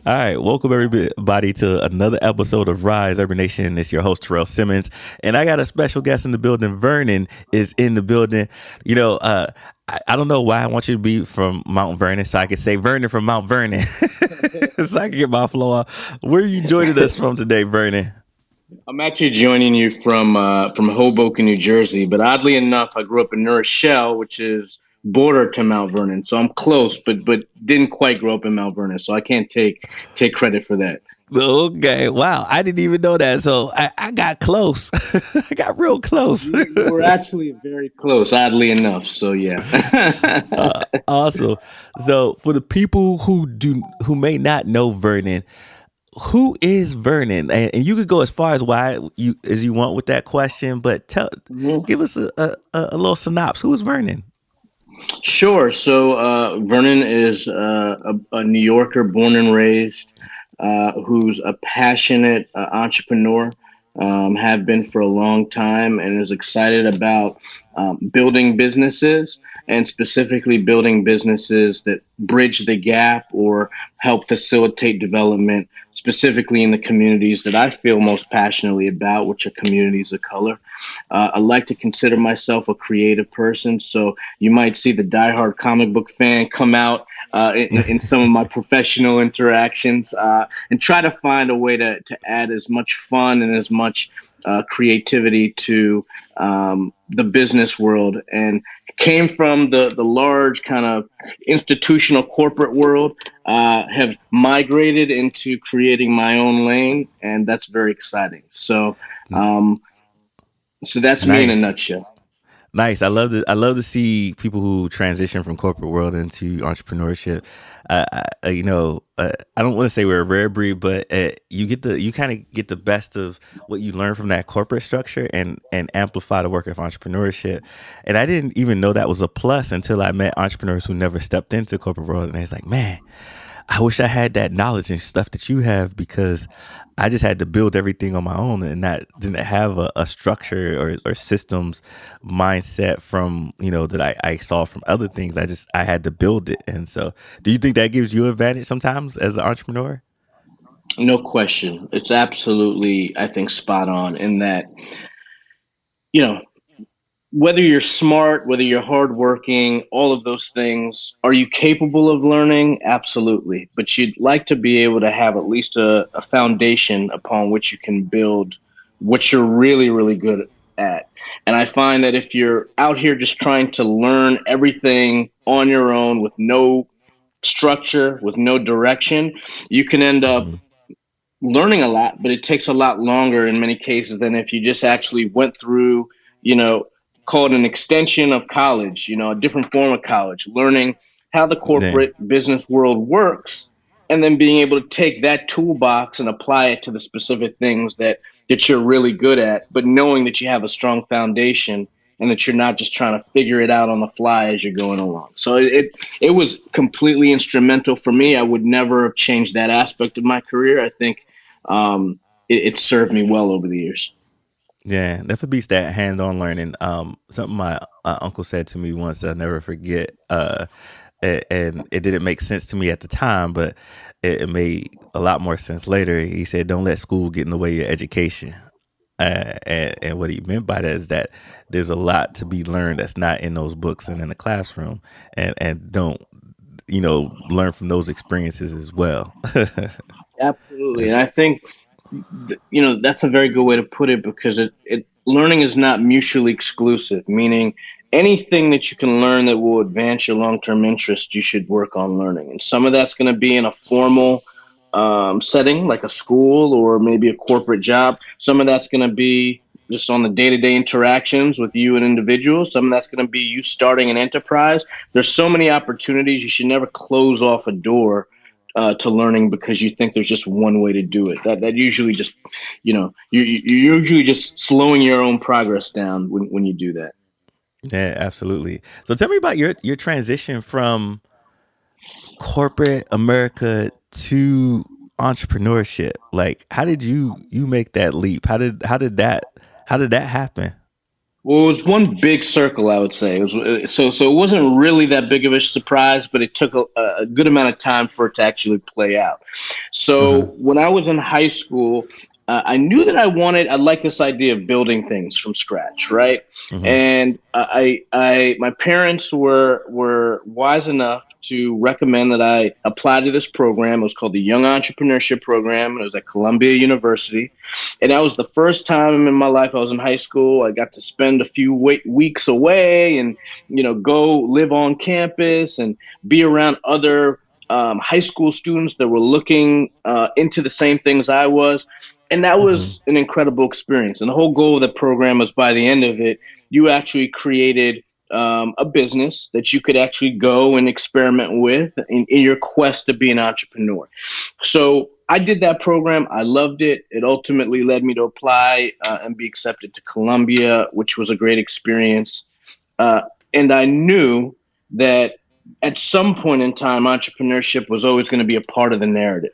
All right, welcome everybody to another episode of Rise Urban Nation. It's your host Terrell Simmons, and I got a special guest in the building. Vernon is in the building. You know, I don't know why I want you to be from Mount Vernon, so I could say Vernon from Mount Vernon, so I can get my flow off. Where are you joining us from today, Vernon? I'm actually joining you from Hoboken, New Jersey, but oddly enough, I grew up in New Rochelle, which is border to Mount Vernon, so I'm close, but didn't quite grow up in Mount Vernon, so I can't take credit for that. Okay, wow, I didn't even know that, so I got close. I got real close. You were actually very close, oddly enough. So yeah. Awesome. So for the people who may not know Vernon, who is Vernon? And you could go as far as why you want with that question, but give us a little synopsis. Who is Vernon? Sure. So Vernon is a New Yorker, born and raised, who's a passionate entrepreneur, have been for a long time, and is excited about building businesses, and specifically building businesses that bridge the gap or help facilitate development, specifically in the communities that I feel most passionately about, which are communities of color. I like to consider myself a creative person, so you might see the diehard comic book fan come out in some of my professional interactions, and try to find a way to add as much fun and as much creativity to the business world. And came from the large kind of institutional corporate world, have migrated into creating my own lane, and that's very exciting. Um, so that's me in a Nice. nutshell. Nice. I love to see people who transition from corporate world into entrepreneurship. I don't want to say we're a rare breed, but you kind of get the best of what you learn from that corporate structure and amplify the work of entrepreneurship. And I didn't even know that was a plus until I met entrepreneurs who never stepped into corporate world, and it's like, man, I wish I had that knowledge and stuff that you have, because I just had to build everything on my own and not didn't have a structure or systems mindset from that I saw from other things. I had to build it. And so, do you think that gives you advantage sometimes as an entrepreneur? No question. It's absolutely, I think, spot on in that, you know, whether you're smart, whether you're hardworking, all of those things, are you capable of learning? Absolutely. But you'd like to be able to have at least a foundation upon which you can build what you're really, really good at. And I find that if you're out here just trying to learn everything on your own with no structure, with no direction, you can end up Hmm. learning a lot, but it takes a lot longer in many cases than if you just actually went through, you know, called an extension of college, a different form of college, learning how the Yeah. corporate business world works, and then being able to take that toolbox and apply it to the specific things that you're really good at, but knowing that you have a strong foundation and that you're not just trying to figure it out on the fly as you're going along. So it was completely instrumental for me. I would never have changed that aspect of my career. I think it served me well over the years. Yeah, that beats that hand-on learning. Something my uncle said to me once that I never forget. And it didn't make sense to me at the time, but it made a lot more sense later. He said, "Don't let school get in the way of your education." And what he meant by that is that there's a lot to be learned that's not in those books and in the classroom, and don't learn from those experiences as well. Absolutely, and I think that's a very good way to put it because it learning is not mutually exclusive. Meaning, anything that you can learn that will advance your long term interest, you should work on learning. And some of that's going to be in a formal setting, like a school or maybe a corporate job. Some of that's going to be just on the day to day interactions with you and individuals. Some of that's going to be you starting an enterprise. There's so many opportunities. You should never close off a door to learning because you think there's just one way to do it. That usually just, you're usually just slowing your own progress down when you do that. Yeah, absolutely. So tell me about your transition from corporate America to entrepreneurship. Like, how did you make that leap? How did that happen? Well, it was one big circle, I would say. It was so it wasn't really that big of a surprise, but it took a good amount of time for it to actually play out. Uh-huh. So when I was in high school, I knew that I liked this idea of building things from scratch, right? Hmm. And my parents were wise enough to recommend that I apply to this program. It was called the Young Entrepreneurship Program. It was at Columbia University, and that was the first time in my life I was in high school. I got to spend a few weeks away and go live on campus and be around other high school students that were looking into the same things I was. And that Hmm. was an incredible experience. And the whole goal of the program was, by the end of it, you actually created a business that you could actually go and experiment with in your quest to be an entrepreneur. So I did that program. I loved it. It ultimately led me to apply and be accepted to Columbia, which was a great experience. Uh, and I knew that at some point in time, entrepreneurship was always going to be a part of the narrative.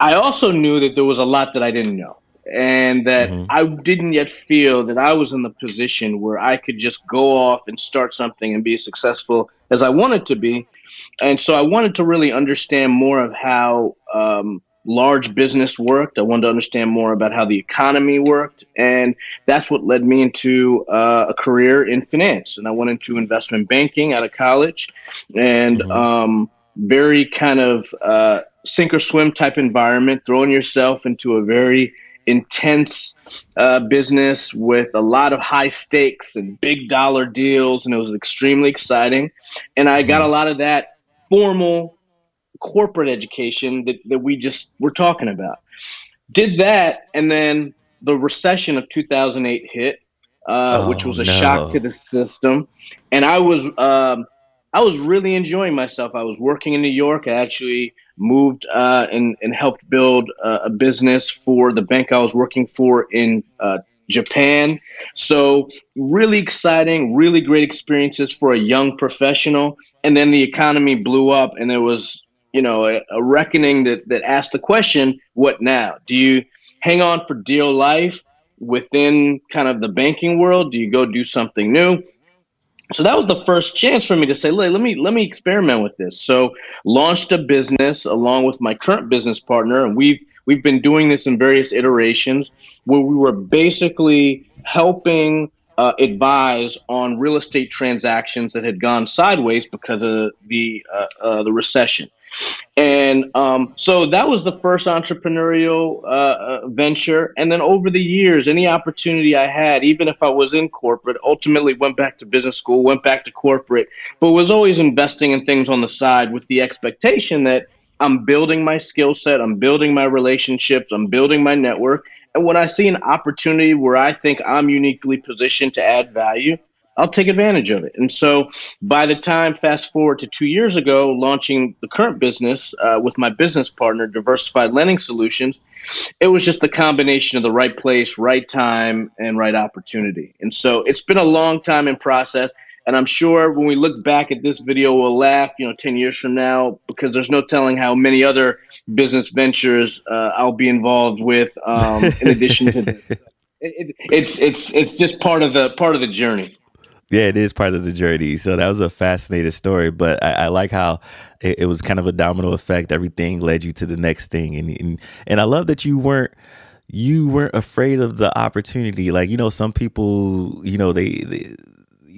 I also knew that there was a lot that I didn't know, and that Hmm. I didn't yet feel that I was in the position where I could just go off and start something and be as successful as I wanted to be. And so I wanted to really understand more of how large business worked. I wanted to understand more about how the economy worked. And that's what led me into a career in finance. And I went into investment banking out of college, and Hmm. very kind of sink or swim type environment, throwing yourself into a very intense business with a lot of high stakes and big dollar deals. And it was extremely exciting. And I got a Hmm. lot of that formal corporate education that we just were talking about. Did that, and then the recession of 2008 hit, which Oh was a shock to no. the system. And I was really enjoying myself. I was working in New York. I actually moved and helped build a business for the bank I was working for in Japan. So really exciting, really great experiences for a young professional. And then the economy blew up, and there was a reckoning that asked the question, what now? Do you hang on for dear life within kind of the banking world? Do you go do something new? So that was the first chance for me to say, let me experiment with this. So launched a business along with my current business partner, and we've been doing this in various iterations where we were basically helping advise on real estate transactions that had gone sideways because of the recession. And so that was the first entrepreneurial venture. And then over the years, any opportunity I had, even if I was in corporate, ultimately went back to business school, went back to corporate, but was always investing in things on the side with the expectation that I'm building my skill set, I'm building my relationships, I'm building my network. And when I see an opportunity where I think I'm uniquely positioned to add value, I'll take advantage of it. And so by the time, fast forward to 2 years ago, launching the current business with my business partner, Diversified Lending Solutions, it was just the combination of the right place, right time, and right opportunity. And so it's been a long time in process. And I'm sure when we look back at this video, we'll laugh, 10 years from now, because there's no telling how many other business ventures I'll be involved with in addition to this. So it's just part of the journey. Yeah, it is part of the journey. So that was a fascinating story, but I like how it was kind of a domino effect. Everything led you to the next thing, and I love that you weren't afraid of the opportunity. Like some people,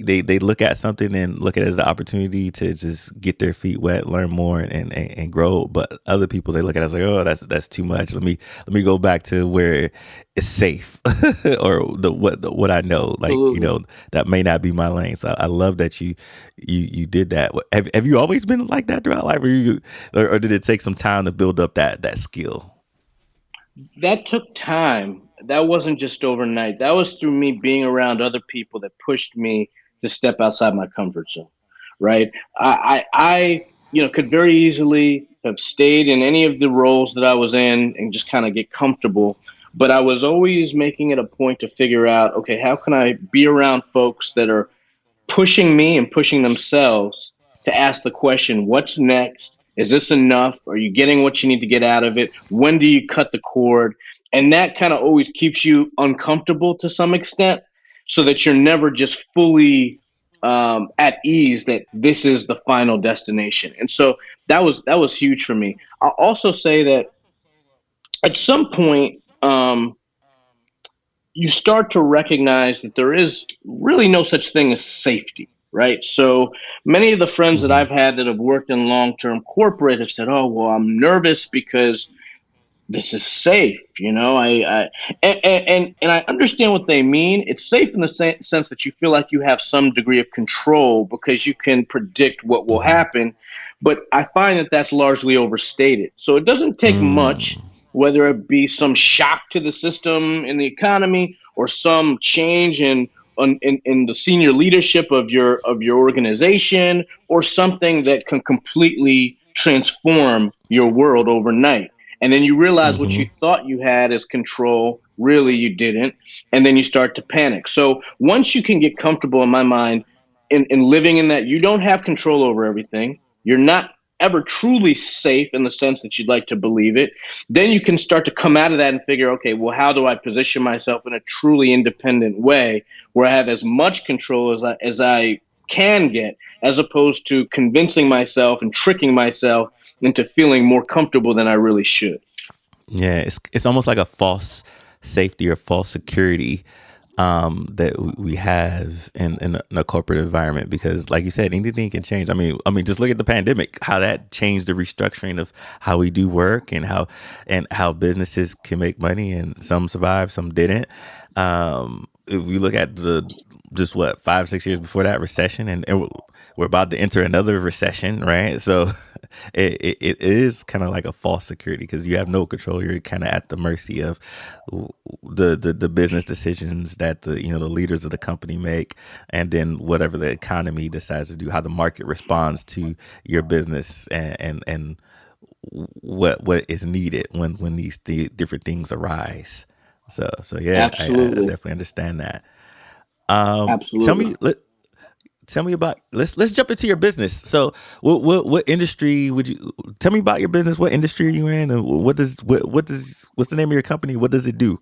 they look at something and look at it as the opportunity to just get their feet wet, learn more, and grow. But other people, they look at it as like, oh, that's too much. Let me go back to where it's safe, or what I know. Like Absolutely. that may not be my lane. So I love that you did that. Have you always been like that throughout life, or did it take some time to build up that skill? That took time. That wasn't just overnight. That was through me being around other people that pushed me to step outside my comfort zone. Right. I could very easily have stayed in any of the roles that I was in and just kind of get comfortable. But I was always making it a point to figure out, okay, how can I be around folks that are pushing me and pushing themselves to ask the question, what's next? Is this enough? Are you getting what you need to get out of it? When do you cut the cord? And that kind of always keeps you uncomfortable to some extent. so that you're never just fully at ease that this is the final destination. And so that was huge for me. I'll also say that at some point, you start to recognize that there is really no such thing as safety, right? So many of the friends that Hmm. I've had that have worked in long term corporate have said, "Oh, well, I'm nervous because this is safe." And I understand what they mean. It's safe in the sense that you feel like you have some degree of control because you can predict what will Hmm. happen. But I find that that's largely overstated. So it doesn't take much, Mm. whether it be some shock to the system in the economy or some change in the senior leadership of your organization, or something that can completely transform your world overnight. And then you realize what Hmm. you thought you had as control, really you didn't. And then you start to panic. So once you can get comfortable, in my mind, in living in that you don't have control over everything, you're not ever truly safe in the sense that you'd like to believe it, then you can start to come out of that and figure, okay, well, how do I position myself in a truly independent way where I have as much control as I can get, as opposed to convincing myself and tricking myself into feeling more comfortable than I really should. Yeah, it's almost like a false safety or false security that we have in a corporate environment, because, like you said, anything can change. I mean, just look at the pandemic, how that changed the restructuring of how we do work and how businesses can make money, and some survived, some didn't. If we look at the just what 5 6 years before that recession, and we're about to enter another recession, right? So it is kind of like a false security because you have no control. You're kind of at the mercy of the business decisions that the leaders of the company make, and then whatever the economy decides to do, how the market responds to your business, and what is needed when these different things arise. So yeah, I Absolutely. definitely understand that. Tell Absolutely. me, tell me about, let's jump into your business. So what industry would you tell me about your business? What industry are you in, and what's the name of your company? What does it do?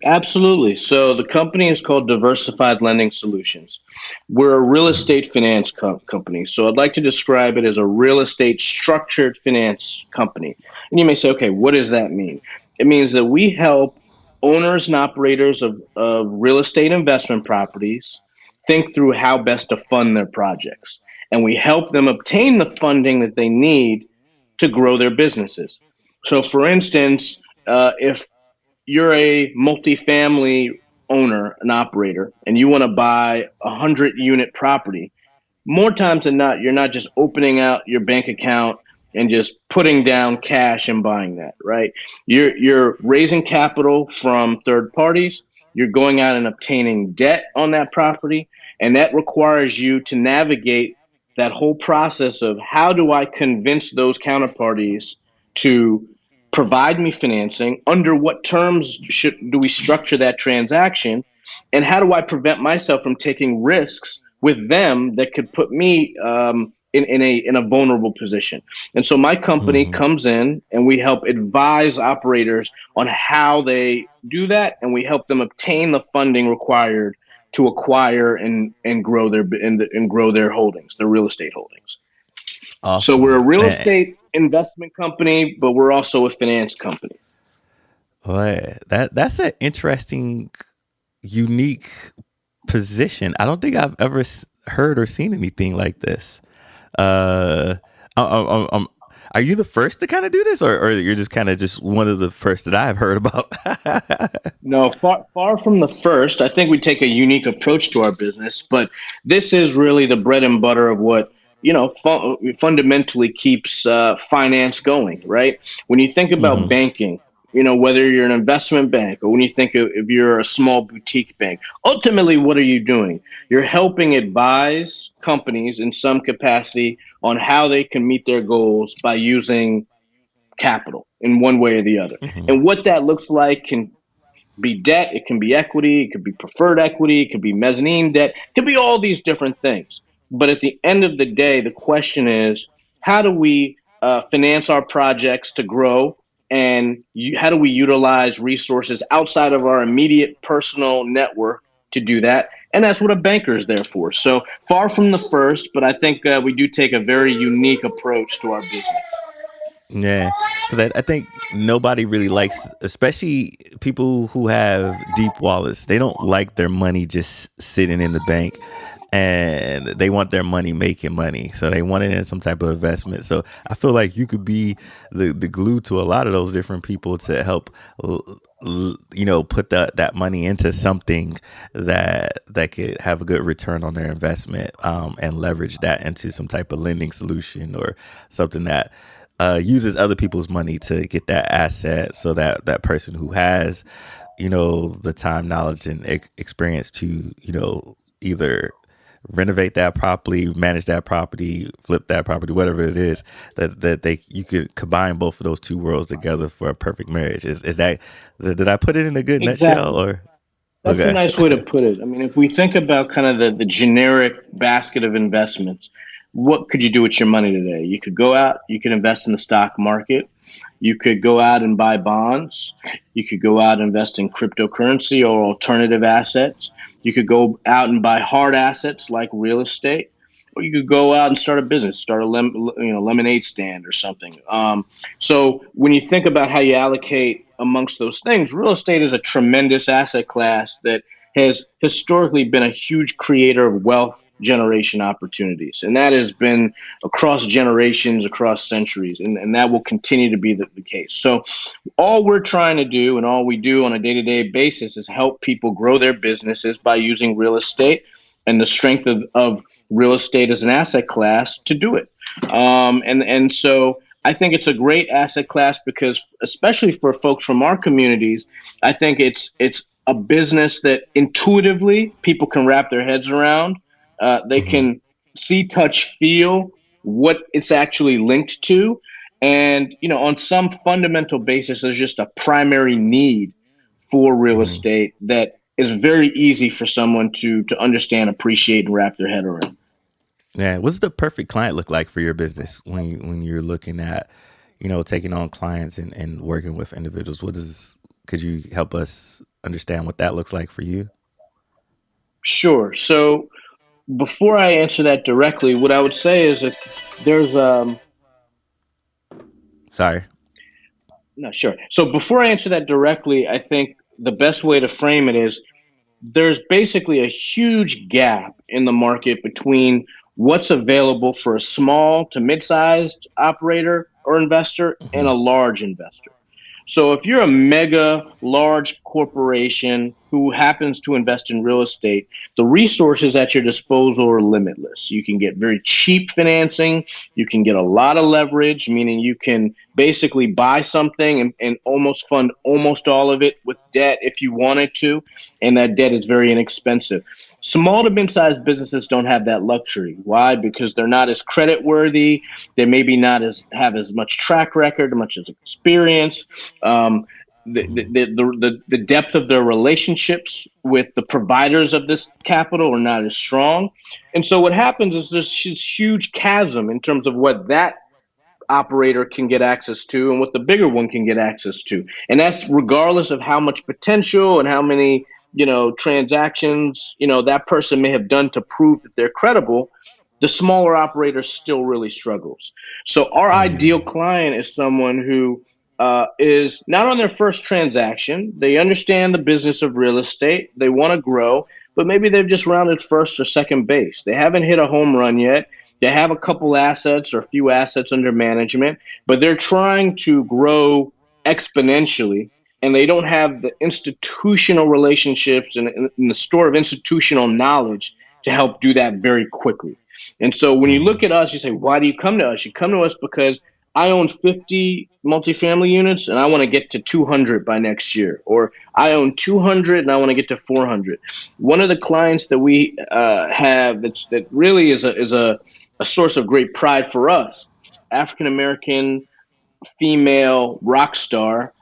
Absolutely. So the company is called Diversified Lending Solutions. We're a real estate finance company. So I'd like to describe it as a real estate structured finance company. And you may say, okay, what does that mean? It means that we help owners and operators of real estate investment properties think through how best to fund their projects. And we help them obtain the funding that they need to grow their businesses. So, for instance, if you're a multifamily owner, an operator, and you want to buy 100 unit property, more times than not, you're not just opening out your bank account and just putting down cash and buying that, right? You're raising capital from third parties. You're going out and obtaining debt on that property, and that requires you to navigate that whole process of how do I convince those counterparties to provide me financing, under what terms do we structure that transaction, and how do I prevent myself from taking risks with them that could put me in a vulnerable position. And so my company Hmm. comes in and we help advise operators on how they do that, and we help them obtain the funding required to acquire and grow and grow their holdings, their real estate holdings. So we're a Awesome. real estate investment company, but we're also a finance company. Boy, that's an interesting, unique position. I don't think I've ever heard or seen anything like this. Uh, are you the first to kind of do this, or you're just kind of just one of the first that I've heard about? No, far from the first. I think we take a unique approach to our business, but this is really the bread and butter of what fundamentally keeps finance going. Right? When you think about Hmm. banking, whether you're an investment bank or when you think of if you're a small boutique bank, ultimately, what are you doing? You're helping advise companies in some capacity on how they can meet their goals by using capital in one way or the other. Hmm. And what that looks like can be debt, it can be equity, it could be preferred equity, it could be mezzanine debt, it could be all these different things. But at the end of the day, the question is, how do we finance our projects to grow? And how do we utilize resources outside of our immediate personal network to do that. And that's what a banker is there for. So far from the first, but I think we do take a very unique approach to our business. Yeah, because I think nobody really likes, especially people who have deep wallets. They don't like their money just sitting in the bank, and they want their money making money. So they want it in some type of investment. So I feel like you could be the glue to a lot of those different people to help, put that money into something that could have a good return on their investment, and leverage that into some type of lending solution or something that uses other people's money to get that asset, so that that person who has, the time, knowledge, and experience to, either renovate that property, manage that property, flip that property, whatever it is, that they you could combine both of those two worlds together for a perfect marriage. Is that, did I put it in a good nutshell, Exactly. or That's a okay? nice way to put it. I mean, if we think about kind of the generic basket of investments, what could you do with your money today? You could go out, you could invest in the stock market, you could go out and buy bonds, you could go out and invest in cryptocurrency or alternative assets, you could go out and buy hard assets like real estate, or you could go out and start a business, start a lemonade stand or something. So when you think about how you allocate amongst those things, real estate is a tremendous asset class that has historically been a huge creator of wealth generation opportunities. And that has been across generations, across centuries, and that will continue to be the case. So all we're trying to do and all we do on a day-to-day basis is help people grow their businesses by using real estate and the strength of real estate as an asset class to do it. And so I think it's a great asset class because, especially for folks from our communities, I think it's a business that intuitively people can wrap their heads around. They Hmm. can see, touch, feel what it's actually linked to, and on some fundamental basis, there's just a primary need for real Hmm. estate that is very easy for someone to understand, appreciate, and wrap their head around. Yeah, what's the perfect client look like for your business when you're looking at, taking on clients and working with individuals? Could you help us understand what that looks like for you? Sure. So before I answer that directly, what I would say is if there's Sorry. no, sure. So before I answer that directly, I think the best way to frame it is there's basically a huge gap in the market between what's available for a small to mid-sized operator or investor and Hmm. a large investor. So if you're a mega large corporation who happens to invest in real estate, the resources at your disposal are limitless. You can get very cheap financing. You can get a lot of leverage, meaning you can basically buy something and almost fund almost all of it with debt if you wanted to. And that debt is very inexpensive. Small to mid-sized businesses don't have that luxury. Why? Because they're not as credit worthy. They maybe not as have as much track record, much as experience. Um, Hmm. the depth of their relationships with the providers of this capital are not as strong. And so what happens is there's this huge chasm in terms of what that operator can get access to and what the bigger one can get access to. And that's regardless of how much potential and how many, transactions, that person may have done to prove that they're credible. The smaller operator still really struggles. So our ideal Mm. client is someone who is not on their first transaction. They understand the business of real estate. They want to grow, but maybe they've just rounded first or second base. They haven't hit a home run yet. They have a couple assets or a few assets under management, but they're trying to grow exponentially, and they don't have the institutional relationships and the store of institutional knowledge to help do that very quickly. And so when you look Mm. at us, you say, why do you come to us? You come to us because I own 50 multifamily units and I want to get to 200 by next year, or I own 200 and I want to get to 400. One of the clients that we have that really is a source of great pride for us. African American female rock star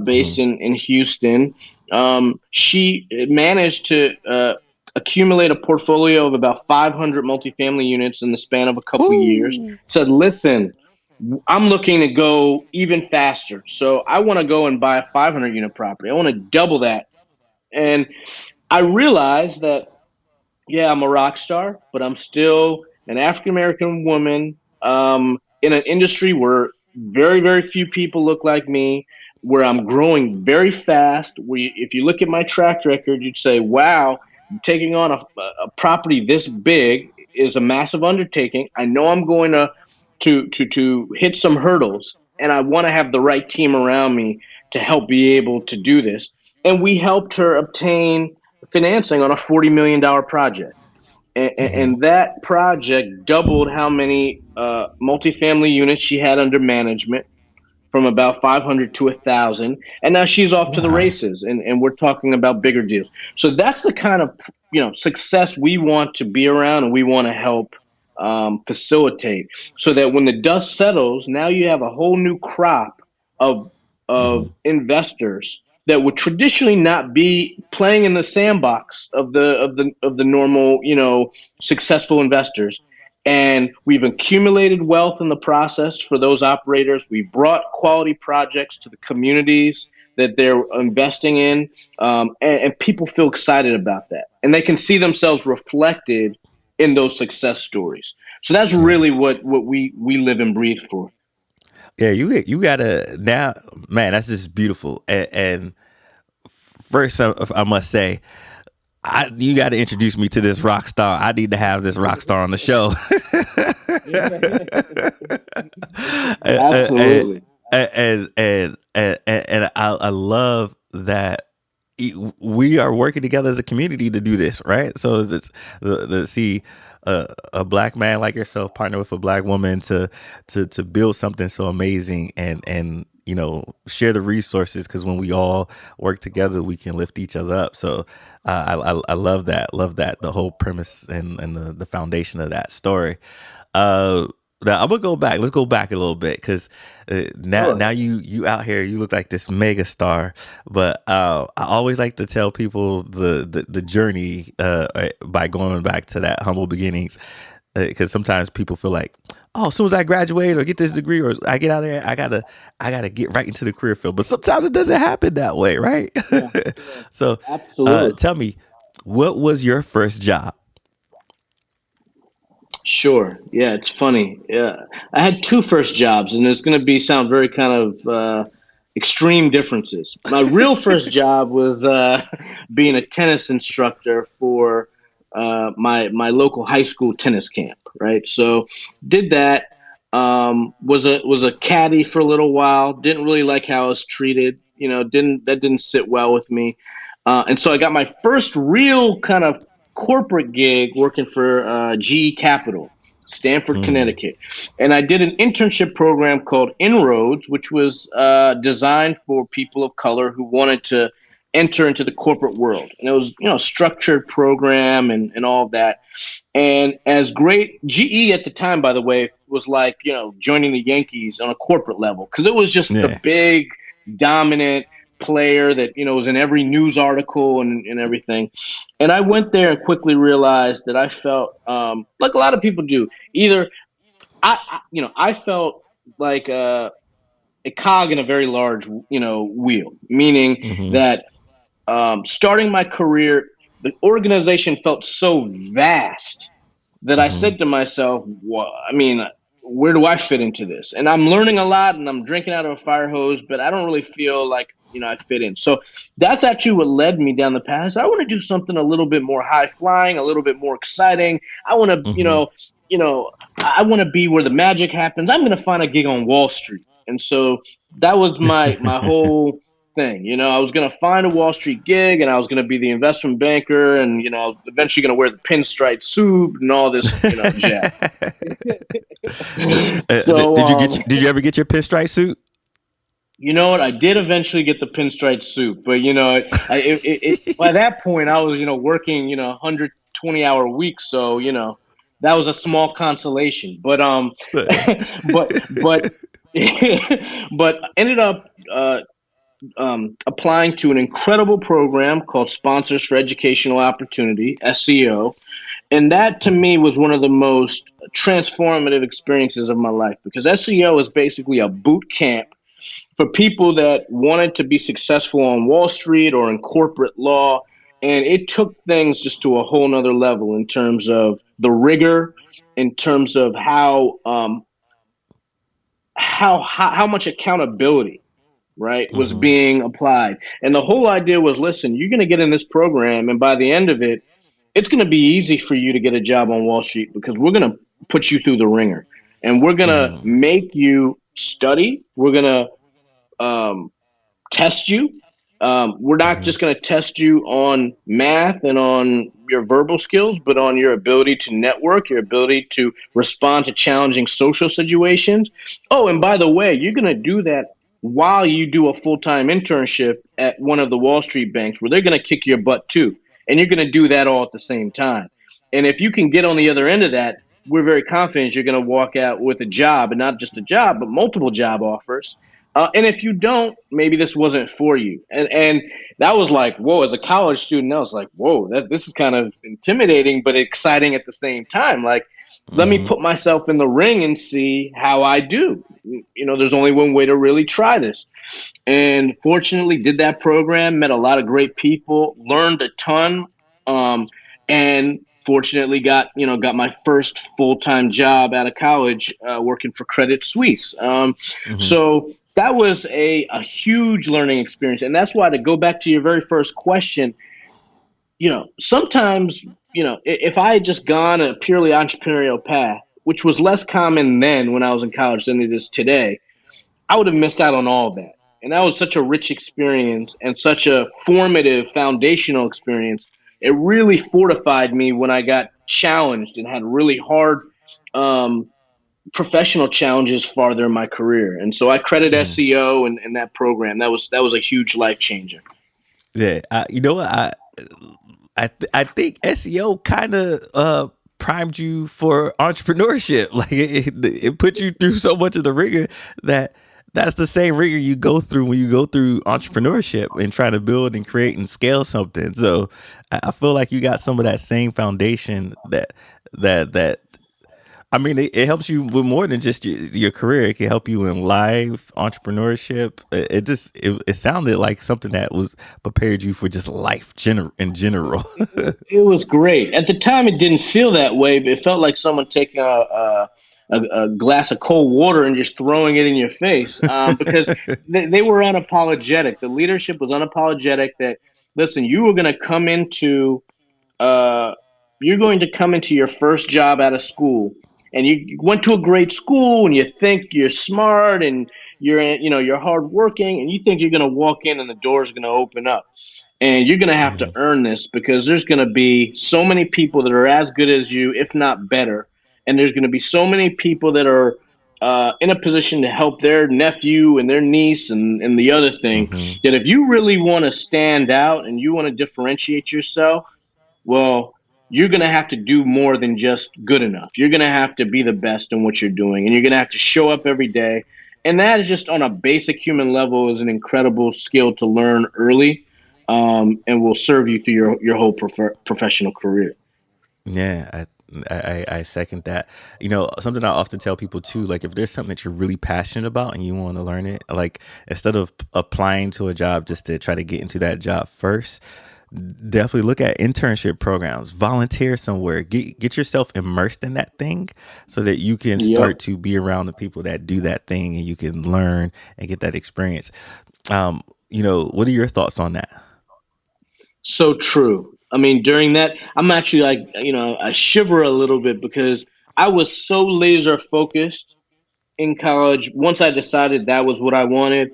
based Hmm. in Houston. She managed to accumulate a portfolio of about 500 multifamily units in the span of a couple years. Woo. Said, listen, I'm looking to go even faster. So I want to go and buy a 500 unit property. I want to double that. And I realized that, yeah, I'm a rock star, but I'm still an African American woman, in an industry where very, very few people look like me, where I'm growing very fast. If you look at my track record, you'd say, wow, taking on a property this big is a massive undertaking. I know I'm going to hit some hurdles, and I want to have the right team around me to help be able to do this. And we helped her obtain financing on a $40 million project. And that project doubled how many multifamily units she had under management, from about 500 to 1,000, and now she's off to the Wow. races, and we're talking about bigger deals. So that's the kind of, success we want to be around, and we want to help facilitate, so that when the dust settles, now you have a whole new crop of investors that would traditionally not be playing in the sandbox of the normal, successful investors. And we've accumulated wealth in the process for those operators. We brought quality projects to the communities that they're investing in, and people feel excited about that, and they can see themselves reflected in those success stories. So that's Yeah. really what we live and breathe for. Yeah, you gotta now, man. That's just beautiful. And first, I must say, you got to introduce me to this rock star. I need to have this rock star on the show. and, Absolutely. and I love that we are working together as a community to do this, right? So it's the see a black man like yourself partner with a black woman to build something so amazing and share the resources, because when we all work together we can lift each other up. So I love that the whole premise and the foundation of that story. uh Now I'm gonna go back. Let's go back a little bit, because now Sure. you out here. You look like this mega star. But I always like to tell people the journey by going back to that humble beginnings, because sometimes people feel like, oh, as soon as I graduate or get this degree or I get out of there, I gotta get right into the career field. But sometimes it doesn't happen that way, right? Yeah. So Absolutely. tell me, what was your first job? Sure. Yeah, it's funny. Yeah, I had two first jobs, and it's going to be sound very kind of extreme differences. My real first job was being a tennis instructor for my local high school tennis camp. Right. So did that. Was a caddy for a little while. Didn't really like how I was treated. Didn't sit well with me. And so I got my first real kind of corporate gig working for GE Capital, Stamford, Mm, Connecticut. And I did an internship program called Inroads, which was designed for people of color who wanted to enter into the corporate world. And it was, structured program and all of that. And as great, GE at the time, by the way, was like, joining the Yankees on a corporate level, because it was just the yeah. big, dominant player that, was in every news article and everything. And I went there and quickly realized that I felt like a lot of people do. Either I felt like a cog in a very large, wheel, meaning Hmm. that starting my career, the organization felt so vast that I Hmm. said to myself, well, I mean, where do I fit into this? And I'm learning a lot and I'm drinking out of a fire hose, but I don't really feel like, I fit in. So that's actually what led me down the path. I want to do something a little bit more high flying, a little bit more exciting. I want to, Hmm. I want to be where the magic happens. I'm going to find a gig on Wall Street. And so that was my whole thing. I was going to find a Wall Street gig, and I was going to be the investment banker, and I was eventually going to wear the pinstripe suit and all this, jazz. So, Did you ever get your pinstripe suit? you know what? I did eventually get the pinstripe suit, but by that point I was, working, 120-hour weeks, so that was a small consolation. But but but ended up applying to an incredible program called Sponsors for Educational Opportunity (SEO), and that to me was one of the most transformative experiences of my life, because SEO is basically a boot camp for people that wanted to be successful on Wall Street or in corporate law. and it took things just to a whole nother level in terms of the rigor, in terms of how much accountability, right, was Mm-hmm. being applied. And the whole idea was, listen, you're going to get in this program, and by the end of it, it's going to be easy for you to get a job on Wall Street because we're going to put you through the ringer, and we're going to Mm-hmm. make you study. We're going to test you. We're not Mm-hmm. just going to test you on math and on your verbal skills, but on your ability to network, your ability to respond to challenging social situations. Oh, and by the way, you're going to do that while you do a full time internship at one of the Wall Street banks where they're going to kick your butt too. And you're going to do that all at the same time. And if you can get on the other end of that, we're very confident you're going to walk out with a job, and not just a job, but multiple job offers. And if you don't, maybe this wasn't for you. And that was like, whoa, as a college student, I was like, whoa, this is kind of intimidating, but exciting at the same time. Like, let me Mm-hmm. put myself in the ring and see how I do. There's only one way to really try this. And fortunately, did that program, met a lot of great people, learned a ton, and fortunately got my first full time job out of college, working for Credit Suisse. Mm-hmm. So that was a huge learning experience, and that's why, to go back to your very first question, sometimes, if I had just gone a purely entrepreneurial path, which was less common then when I was in college than it is today, I would have missed out on all of that. And that was such a rich experience and such a formative foundational experience. It really fortified me when I got challenged and had really hard um, professional challenges farther in my career. And so I credit Mm-hmm. SEO and that program. That was a huge life changer. Yeah, you know what? I think SEO kind of primed you for entrepreneurship. Like it put you through so much of the rigor that that's the same rigor you go through when you go through entrepreneurship and trying to build and create and scale something. So I feel like you got some of that same foundation that I mean, it helps you with more than just your career. It can help you in life, entrepreneurship. It sounded like something that was prepared you for just life in general. It was great. At the time, it didn't feel that way, but it felt like someone taking a glass of cold water and just throwing it in your face, because they were unapologetic. The leadership was unapologetic that, listen, uh, you're going to come into your first job out of school, and you went to a great school, and you think you're smart, and you're hardworking, and you think you're going to walk in and the door's going to open up, and you're going to have to Mhm. earn this because there's going to be so many people that are as good as you, if not better, and there's going to be so many people that are in a position to help their nephew and their niece and the other thing, Mhm. that if you really want to stand out and you want to differentiate yourself, well, you're going to have to do more than just good enough. You're going to have to be the best in what you're doing, and you're going to have to show up every day. And that is just, on a basic human level, is an incredible skill to learn early, and will serve you through your whole professional career. Yeah, I second that. You know, something I often tell people too, like if there's something that you're really passionate about and you want to learn it, like instead of applying to a job just to try to get into that job first, definitely look at internship programs, volunteer somewhere, get yourself immersed in that thing so that you can Yep. start to be around the people that do that thing and you can learn and get that experience. What are your thoughts on that? So true. I mean, during that, I'm actually like, I shiver a little bit because I was so laser focused in college. Once I decided that was what I wanted,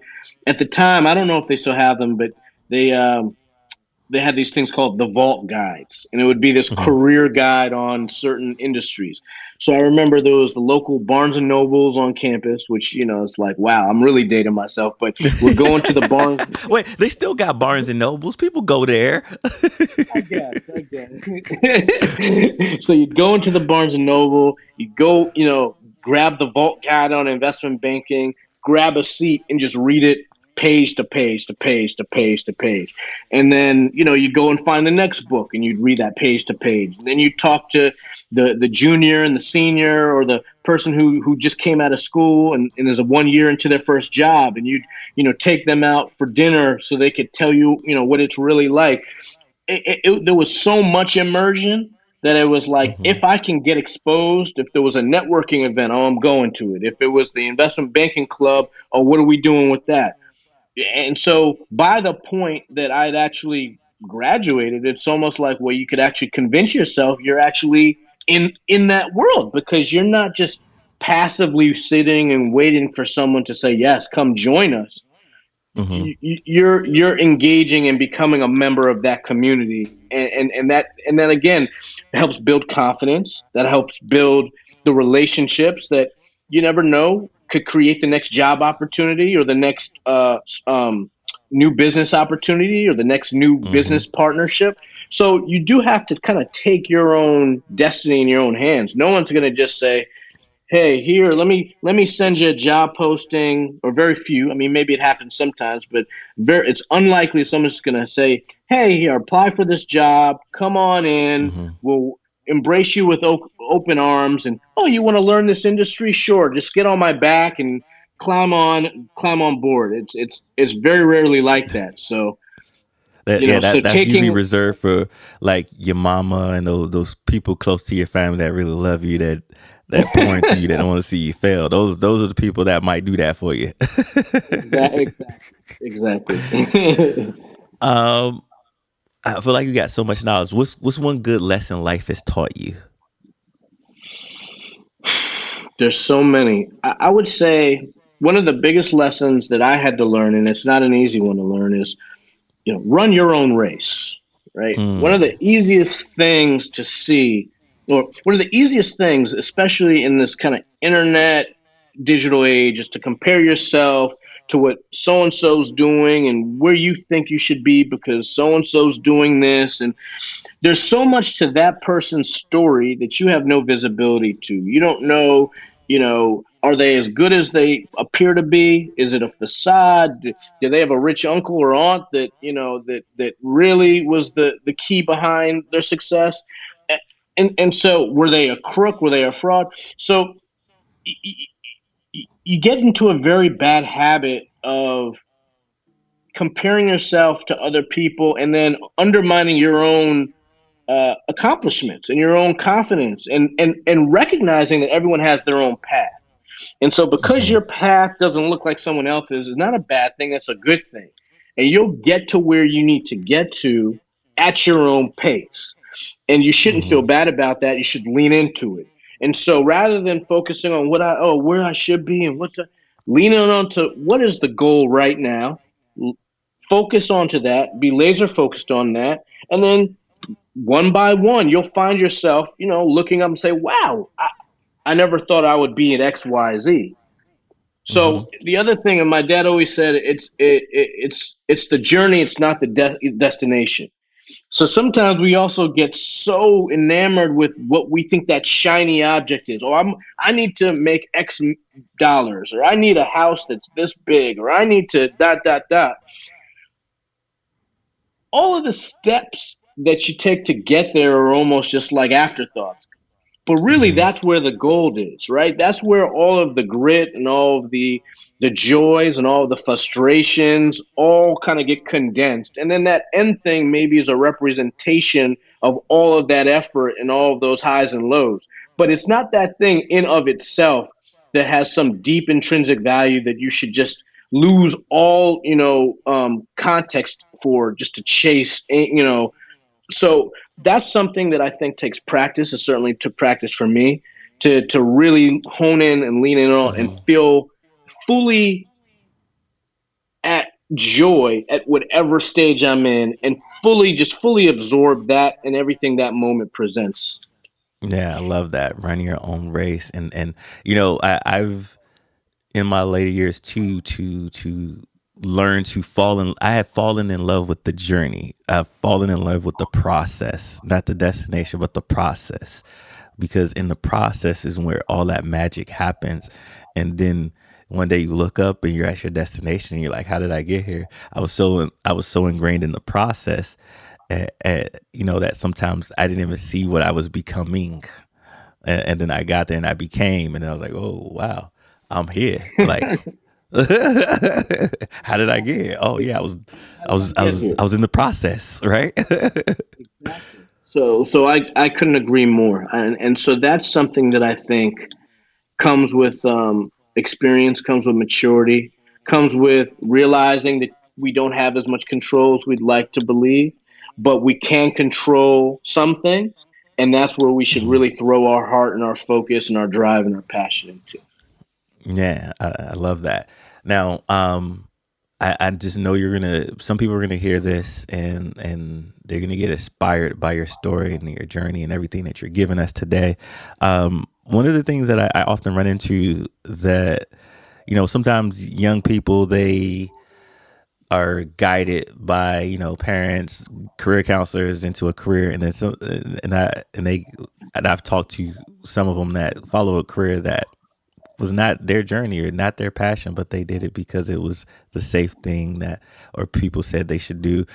at the time, I don't know if they still have them, but they um, they had these things called the vault guides, and it would be this Hmm. career guide on certain industries. So I remember there was the local Barnes and Nobles on campus, which, it's like, wow, I'm really dating myself, but we're going to the Barnes. Wait, they still got Barnes and Nobles. People go there. I guess. So you go into the Barnes and Noble, you go, grab the vault guide on investment banking, grab a seat, and just read it page to page to page to page to page. And then, you go and find the next book and you'd read that page to page. And then you talk to the junior and the senior, or the person who just came out of school and is a 1 year into their first job, and you'd, take them out for dinner so they could tell you, what it's really like. there was so much immersion that it was like, Mm-hmm. if I can get exposed, if there was a networking event, oh, I'm going to it. If it was the investment banking club, oh, what are we doing with that? And so by the point that I'd actually graduated, it's almost like, well, you could actually convince yourself you're actually in that world, because you're not just passively sitting and waiting for someone to say yes, come join us. Mm-hmm. You're engaging and becoming a member of that community, and then again, it helps build confidence, that helps build the relationships that you never know could create the next job opportunity, or the next new business opportunity, or the next new Mm-hmm. business partnership. So you do have to kind of take your own destiny in your own hands. No one's going to just say, hey, here, let me send you a job posting, or very few. I mean, maybe it happens sometimes, but it's unlikely someone's going to say, hey, here, apply for this job, come on in, Mm-hmm. we'll embrace you with open arms. And, oh, you want to learn this industry? Sure, just get on my back and climb on board. It's very rarely like that. So, Yeah, so that's usually taking reserved for like your mama and those people close to your family that really love you, that pour into you, that don't want to see you fail. Those are the people that might do that for you. exactly. um, I feel like you got so much knowledge. What's one good lesson life has taught you? There's so many. I would say one of the biggest lessons that I had to learn, and it's not an easy one to learn, is, run your own race. Right. One of the Mm. easiest things to see, or one of the easiest things, especially in this kind of internet digital age, is to compare yourself to what so and so's doing and where you think you should be because so and so's doing this. And there's so much to that person's story that you have no visibility to. You don't know, are they as good as they appear to be? Is it a facade? Do they have a rich uncle or aunt that, that really was the key behind their success? And so were they a crook? Were they a fraud? So you get into a very bad habit of comparing yourself to other people and then undermining your own accomplishments and your own confidence, and recognizing that everyone has their own path. And so because Mm-hmm. your path doesn't look like someone else's is not a bad thing, that's a good thing. And you'll get to where you need to get to at your own pace. And you shouldn't feel Mm-hmm. bad about that. You should lean into it. And so rather than focusing on where I should be and leaning on to what is the goal right now, focus onto that, be laser focused on that, and then one by one, you'll find yourself, looking up and say, wow, I never thought I would be at XYZ. Mm-hmm. So the other thing, and my dad always said, it's the journey, it's not the destination. So sometimes we also get so enamored with what we think that shiny object is. Oh, I need to make X dollars, or I need a house that's this big, or I need to dot dot dot. All of the steps that you take to get there are almost just like afterthoughts. But really, Mm-hmm. that's where the gold is, right? That's where all of the grit and all of the joys and all of the frustrations all kind of get condensed. And then that end thing maybe is a representation of all of that effort and all of those highs and lows. But it's not that thing in of itself that has some deep intrinsic value that you should just lose all, context for, just to chase, so that's something that I think takes practice. It certainly took practice for me to really hone in and lean in on and Mm-hmm. feel fully at joy at whatever stage I'm in, and fully absorb that and everything that moment presents. Yeah, I love that. Running your own race, and I've in my later years too to learn to fall in. I have fallen in love with the journey. I've fallen in love with the process, not the destination, but the process. Because in the process is where all that magic happens, and then one day you look up and you're at your destination and you're like, how did I get here? I was so ingrained in the process, that sometimes I didn't even see what I was becoming, and then I got there and I became, and then I was like, oh wow, I'm here. Like, How did I get here? Oh yeah, How did I get here? I was in the process, right? Exactly. So I couldn't agree more, and so that's something that I think comes with experience, comes with maturity, comes with realizing that we don't have as much control as we'd like to believe, but we can control some things, and that's where we should really throw our heart and our focus and our drive and our passion into. Yeah, I love that. Now, I just know you're gonna. Some people are gonna hear this and they're gonna get inspired by your story and your journey and everything that you're giving us today. One of the things that I often run into that sometimes young people they are guided by parents, career counselors into a career, and then some, and I've talked to some of them that follow a career that was not their journey or not their passion, but they did it because it was the safe thing that or people said they should do.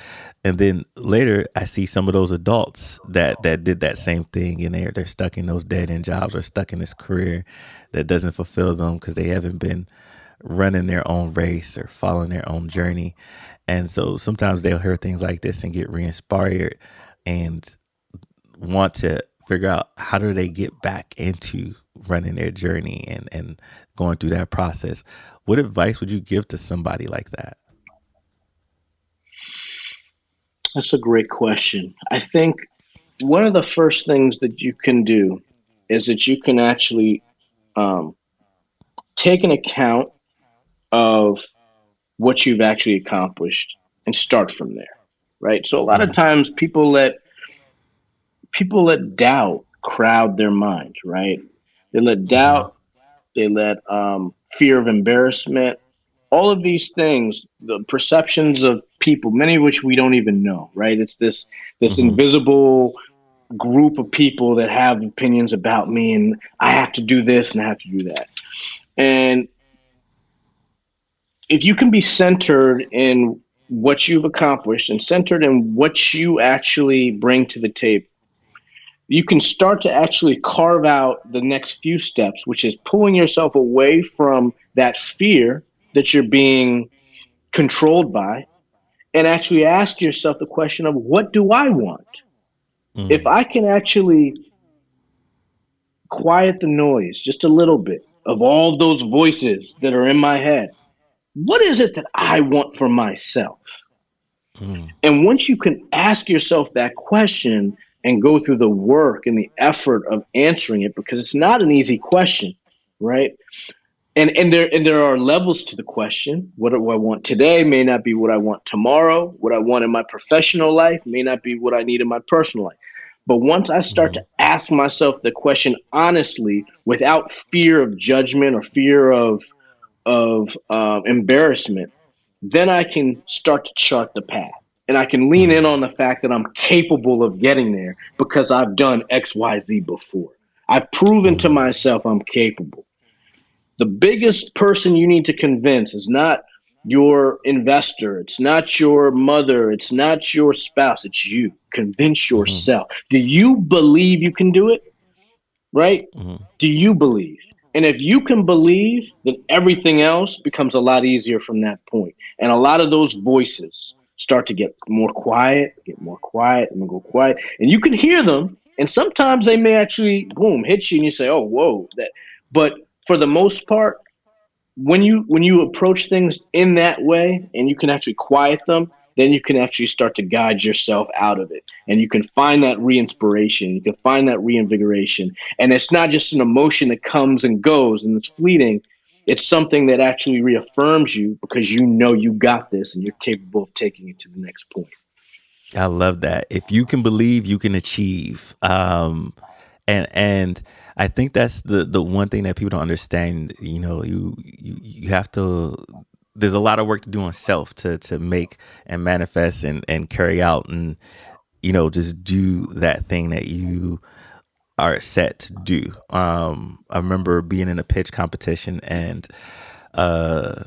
And then later I see some of those adults that did that same thing and they're stuck in those dead end jobs or stuck in this career that doesn't fulfill them because they haven't been running their own race or following their own journey. And so sometimes they'll hear things like this and get re-inspired and want to figure out how do they get back into running their journey and going through that process. What advice would you give to somebody like that? That's a great question. I think one of the first things that you can do is that you can actually um, take an account of what you've actually accomplished and start from there, right? So a lot of Mm, times people let doubt crowd their mind, right? They let mm, doubt, they let fear of embarrassment, all of these things, the perceptions of people, many of which we don't even know, right? It's this mm, invisible group of people that have opinions about me, and I have to do this and I have to do that. And if you can be centered in what you've accomplished and centered in what you actually bring to the table, you can start to actually carve out the next few steps, which is pulling yourself away from that fear that you're being controlled by and actually ask yourself the question of what do I want? If mm, I can actually quiet the noise just a little bit of all those voices that are in my head, what is it that I want for myself? mm, And once you can ask yourself that question and go through the work and the effort of answering it, because it's not an easy question, right? And there are levels to the question. What do I want today may not be what I want tomorrow. What I want in my professional life may not be what I need in my personal life. But once I start to mm, ask myself the question honestly, without fear of judgment or fear of embarrassment, then I can start to chart the path. And I can lean in mm, on the fact that I'm capable of getting there because I've done XYZ before. I've proven to mm, myself I'm capable. The biggest person you need to convince is not your investor, it's not your mother, it's not your spouse, it's you. Convince mm, yourself. Do you believe you can do it? Right? mm, Do you believe? And if you can believe, then everything else becomes a lot easier from that point. And a lot of those voices start to get more quiet, and go quiet. And you can hear them. And sometimes they may actually, boom, hit you and you say, oh, whoa. But for the most part, when you approach things in that way and you can actually quiet them, then you can actually start to guide yourself out of it, and you can find that re-inspiration, you can find that reinvigoration, and it's not just an emotion that comes and goes and it's fleeting. It's something that actually reaffirms you because you know you got this and you're capable of taking it to the next point. I love that. If you can believe, you can achieve. And I think that's the one thing that people don't understand. You have to. There's a lot of work to do on self to make and manifest and carry out and just do that thing that you are set to do. I remember being in a pitch competition and uh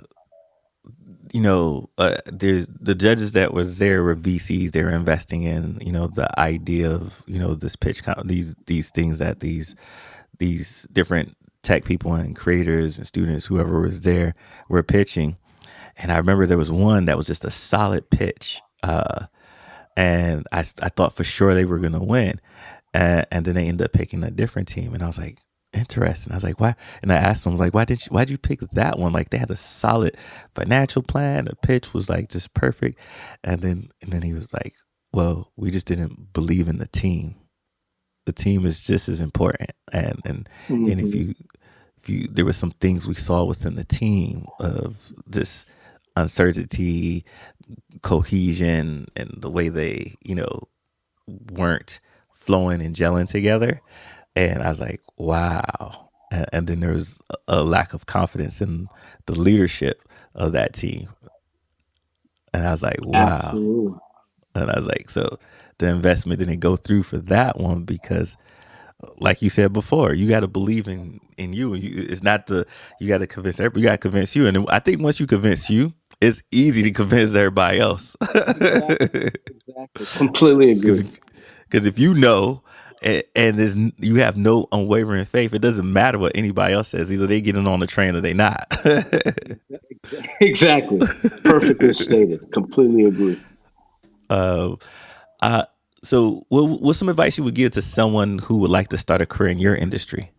there's the judges that were there were VCs. They were investing in, the idea of, this these things that these different tech people and creators and students, whoever was there, were pitching. And I remember there was one that was just a solid pitch. And I thought for sure they were going to win. And then they ended up picking a different team. And I was like, interesting. I was like, why? And I asked them, like, why'd you pick that one? Like, they had a solid financial plan. The pitch was like just perfect. And then he was like, well, we just didn't believe in the team. The team is just as important. And Hmm. if you there were some things we saw within the team of this uncertainty, cohesion, and the way they, weren't flowing and gelling together. And I was like, wow. And then there was a lack of confidence in the leadership of that team. And I was like, wow. Absolutely. And I was like, so the investment didn't go through for that one because, like you said before, you got to believe in you. It's not you got to convince everybody. You got to convince you. And I think once you convince you, it's easy to convince everybody else. Exactly. Exactly. Completely Because agree. if you know and you have no unwavering faith, it doesn't matter what anybody else says. Either they getting on the train or they not. Exactly. Perfectly stated. Completely agree. uh, uh, so, what's some advice you would give to someone who would like to start a career in your industry?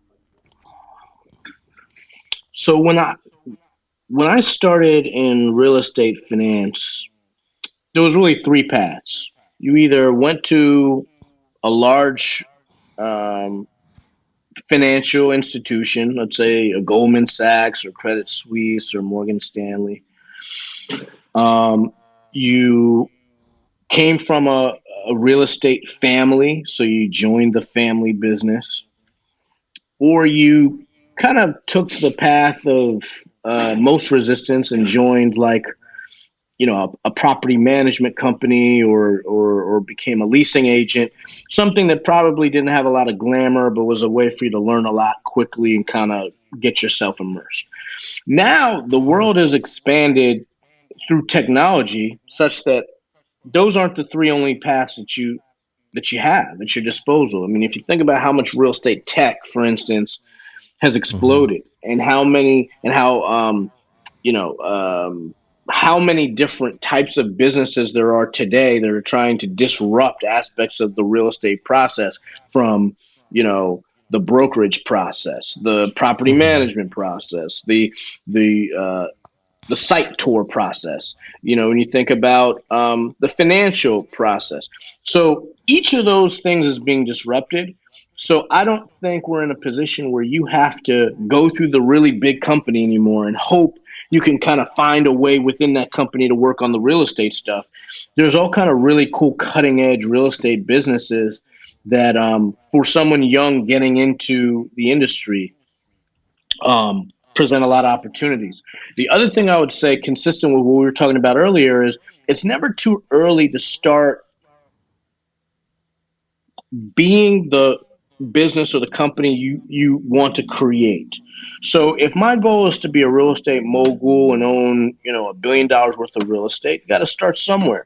So when I started in real estate finance, there was really three paths. You either went to a large um, financial institution, let's say a Goldman Sachs or Credit Suisse or Morgan Stanley. You came from a real estate family, so you joined the family business, or you kind of took the path of most resistance and joined like a property management company or became a leasing agent, something that probably didn't have a lot of glamour but was a way for you to learn a lot quickly and kind of get yourself immersed. Now the world has expanded through technology such that those aren't the three only paths that you have at your disposal. I mean, if you think about how much real estate tech, for instance, has Mm-hmm. exploded, and you know how many different types of businesses there are today that are trying to disrupt aspects of the real estate process, from you know the brokerage process, the property Mm-hmm. management process, the site tour process. When you think about the financial process, so each of those things is being disrupted. So I don't think we're in a position where you have to go through the really big company anymore and hope you can kind of find a way within that company to work on the real estate stuff. There's all kind of really cool cutting edge real estate businesses that, for someone young getting into the industry, present a lot of opportunities. The other thing I would say, consistent with what we were talking about earlier, is it's never too early to start being the business or the company you want to create. So if my goal is to be a real estate mogul and own, $1 billion worth of real estate, you got to start somewhere.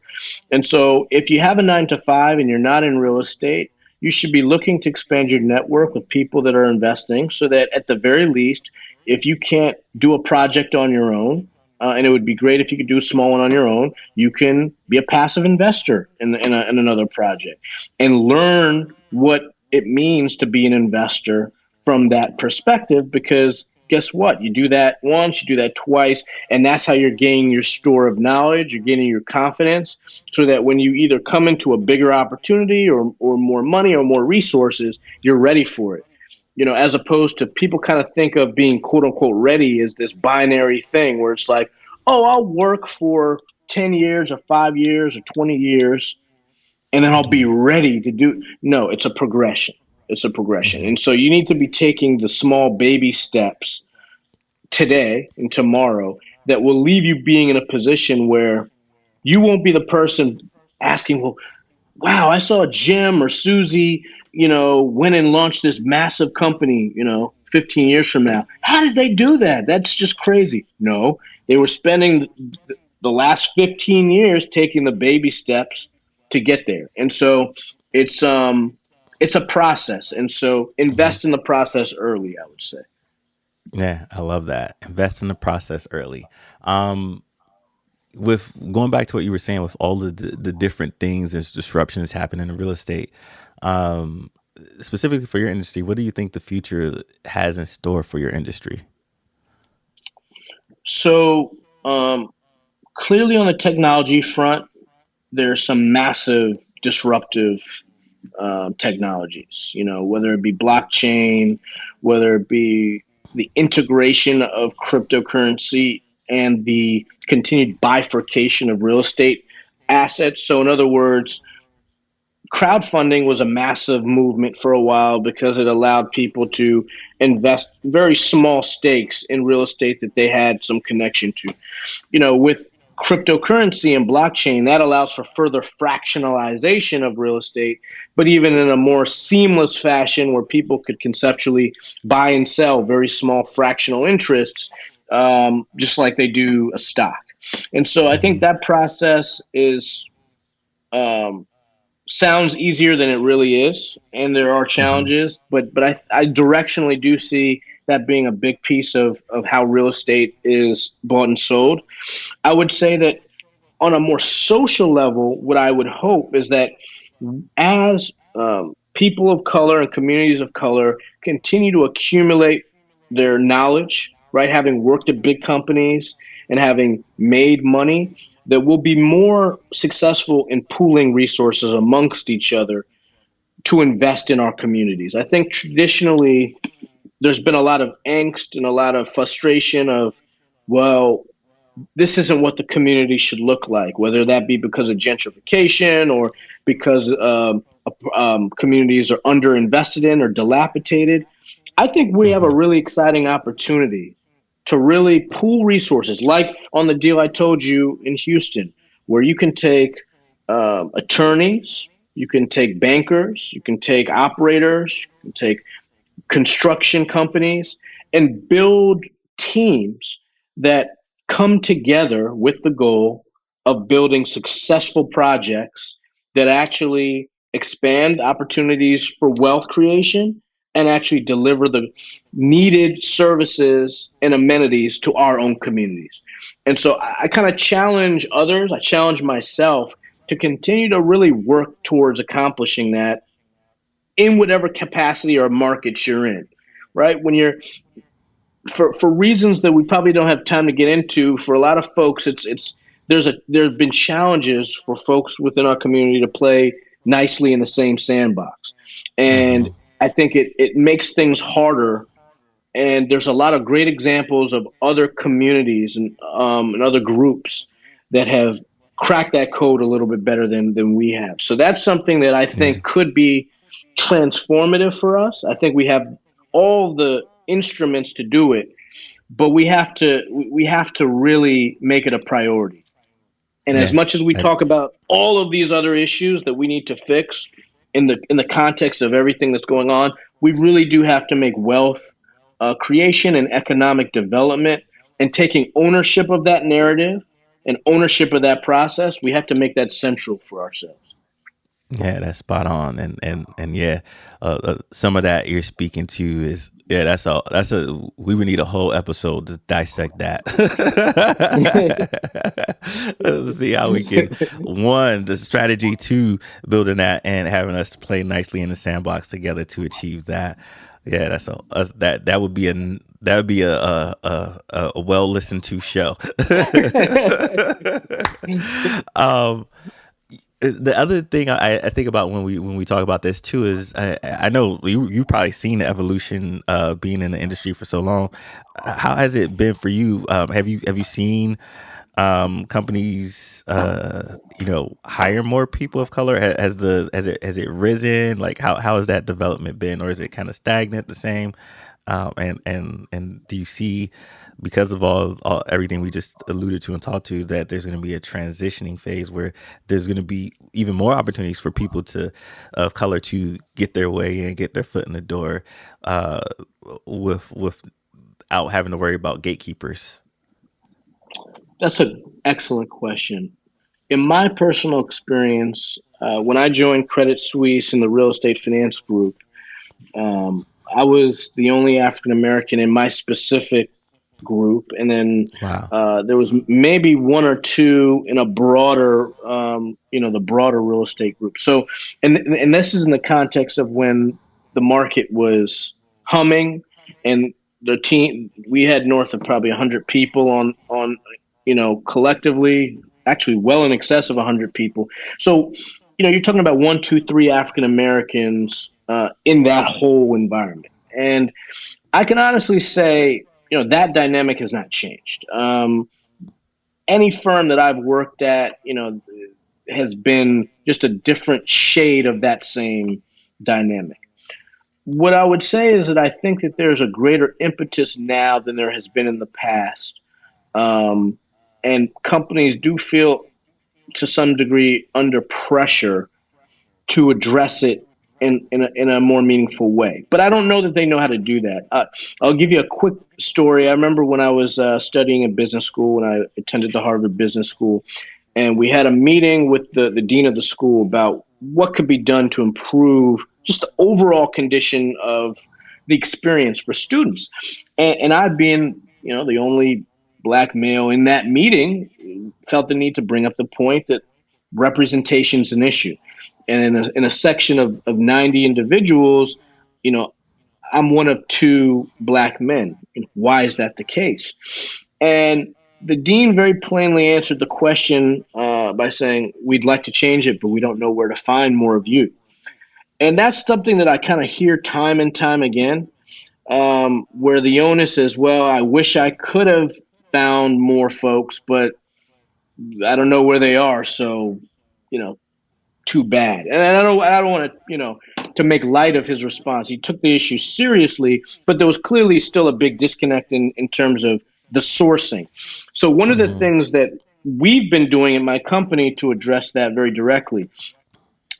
And so if you have a 9 to 5 and you're not in real estate, you should be looking to expand your network with people that are investing, so that at the very least, if you can't do a project on your own, and it would be great if you could do a small one on your own, you can be a passive investor in another project and learn what it means to be an investor from that perspective. Because guess what? You do that once, you do that twice, and that's how you're gaining your store of knowledge, you're gaining your confidence, so that when you either come into a bigger opportunity or more money or more resources, you're ready for it. As opposed to, people kind of think of being quote unquote ready as this binary thing where it's like, oh, I'll work for 10 years or 5 years or 20 years and then I'll be Yeah. ready to do. No, it's a progression. It's a progression. Mm-hmm. And so you need to be taking the small baby steps today and tomorrow that will leave you being in a position where you won't be the person asking, well, wow, I saw Jim or Susie, went and launched this massive company, 15 years from now. How did they do that? That's just crazy. No, they were spending the last 15 years taking the baby steps to get there. And so it's a process. And so Mm-hmm. invest in the process early, I would say. Yeah, I love that. Invest in the process early. Um, with going back to what you were saying, with all of the different things and disruptions happening in real estate, um, specifically for your industry, what do you think the future has in store for your industry? So clearly, on the technology front, there's some massive disruptive technologies. You know, whether it be blockchain, whether it be the integration of cryptocurrency and the continued bifurcation of real estate assets. So, in other words, crowdfunding was a massive movement for a while because it allowed people to invest very small stakes in real estate that they had some connection to. You know, with cryptocurrency and blockchain, that allows for further fractionalization of real estate, but even in a more seamless fashion where people could conceptually buy and sell very small fractional interests, just like they do a stock. And so I think Hmm. that process is um, sounds easier than it really is, and there are Hmm. challenges, but I directionally do see that being a big piece of how real estate is bought and sold. I would say that on a more social level, what I would hope is that as people of color and communities of color continue to accumulate their knowledge, right, having worked at big companies and having made money, that we'll be more successful in pooling resources amongst each other to invest in our communities. I think traditionally there's been a lot of angst and a lot of frustration of, well, this isn't what the community should look like, whether that be because of gentrification or because communities are underinvested in or dilapidated. I think we have a Hmm. really exciting opportunity to really pool resources, like on the deal I told you in Houston, where you can take attorneys, you can take bankers, you can take operators, you can take construction companies and build teams that come together with the goal of building successful projects that actually expand opportunities for wealth creation and actually deliver the needed services and amenities to our own communities. And so I kind of challenge others, I challenge myself to continue to really work towards accomplishing that in whatever capacity or market you're in, right? When you're for reasons that we probably don't have time to get into, for a lot of folks, it's there's been challenges for folks within our community to play nicely in the same sandbox, and Hmm. I think it makes things harder. And there's a lot of great examples of other communities and other groups that have cracked that code a little bit better than we have. So that's something that I Yeah. think could be transformative for us. I think we have all the instruments to do it, but we have to really make it a priority. And as Yeah. much as we I, talk about all of these other issues that we need to fix in the context of everything that's going on, we really do have to make wealth creation and economic development and taking ownership of that narrative and ownership of that process. We have to make that central for ourselves. yeah, that's spot on, and yeah, some of that you're speaking to is yeah, that's a we would need a whole episode to dissect that. Let's see how we can one the strategy, two building that and having us play nicely in the sandbox together to achieve that. Yeah, that's a us, that would be that would be a well listened to show. um, the other thing I think about when we talk about this too is I know you've probably seen the evolution being in the industry for so long. How has it been for you? Have you seen companies hire more people of color? Has it risen? Like how has that development been, or is it kind of stagnant, the same? And do you see, because of all everything we just alluded to and talked to, that there's going to be a transitioning phase where there's going to be even more opportunities for people to of color to get their way in, get their foot in the door, uh, without having to worry about gatekeepers? That's an excellent question. In my personal experience, when I joined Credit Suisse in the real estate finance group, I was the only African American in my specific group, and then Wow. there was maybe one or two in a broader, the broader real estate group. So, and this is in the context of when the market was humming, and the team we had north of probably 100 people on collectively, actually well in excess of 100 people. So, you're talking about one, two, three African Americans in that whole environment, and I can honestly say, that dynamic has not changed. Any firm that I've worked at, has been just a different shade of that same dynamic. What I would say is that I think that there's a greater impetus now than there has been in the past. Um, and companies do feel to some degree under pressure to address it in a more meaningful way. But I don't know that they know how to do that. I'll give you a quick story. I remember when I was studying in business school, when I attended the Harvard Business School, and we had a meeting with the dean of the school about what could be done to improve just the overall condition of the experience for students. And I, being the only black male in that meeting, felt the need to bring up the point that representation is an issue. And in a section of 90 individuals, you know, I'm one of two black men. Why is that the case? And the dean very plainly answered the question by saying, "We'd like to change it, but we don't know where to find more of you." And that's something that I kind of hear time and time again, where the onus is, well, I wish I could have found more folks, but I don't know where they are. So, you know, too bad. And I don't want to, to make light of his response. He took the issue seriously, but there was clearly still a big disconnect in terms of the sourcing. So one of the Mm-hmm. things that we've been doing in my company to address that very directly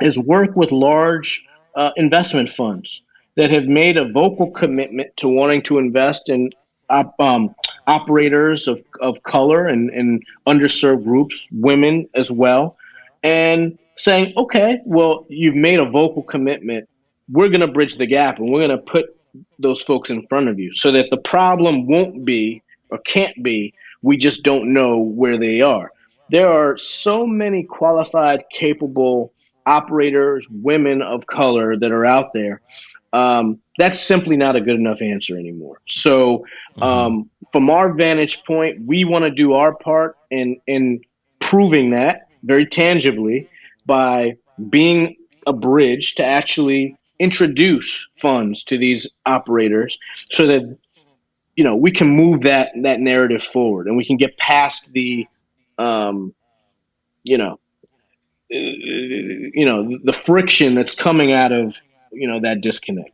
is work with large investment funds that have made a vocal commitment to wanting to invest in op, um, operators of color and underserved groups, women as well, and saying, okay, well, you've made a vocal commitment. We're going to bridge the gap and we're going to put those folks in front of you so that the problem won't be or can't be, we just don't know where they are. There are so many qualified, capable operators, women of color that are out there. That's simply not a good enough answer anymore. So, Mm-hmm. from our vantage point, we want to do our part in proving that very tangibly by being a bridge to actually introduce funds to these operators so that we can move that narrative forward and we can get past the um, you know the friction that's coming out of that disconnect.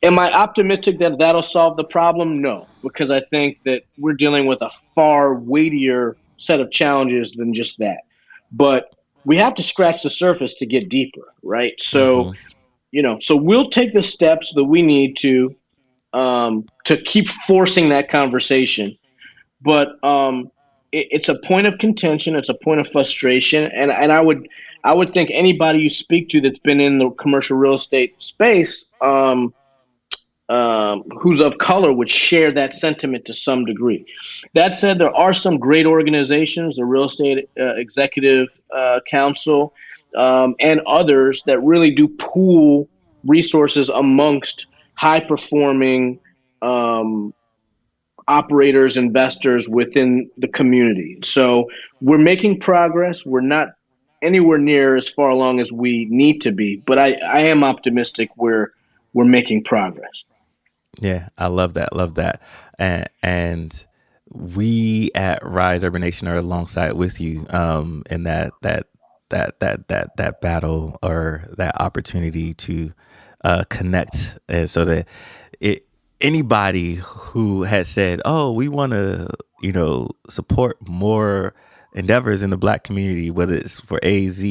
Am I optimistic that that'll solve the problem? No, because I think that we're dealing with a far weightier set of challenges than just that. But we have to scratch the surface to get deeper, right? So, Mm-hmm. so we'll take the steps that we need to keep forcing that conversation. But it's a point of contention. It's a point of frustration, and I would think anybody you speak to that's been in the commercial real estate space, who's of color, would share that sentiment to some degree. That said, there are some great organizations, the Real Estate Executive Council, and others that really do pool resources amongst high performing um, operators, investors within the community. So we're making progress. We're not anywhere near as far along as we need to be, but I am optimistic we're making progress. Yeah, I love that. Love that. And we at Rise Urban Nation are alongside with you in that battle or that opportunity to connect, and so that it anybody who has said, "Oh, we want to, support more endeavors in the Black community," whether it's for AZ,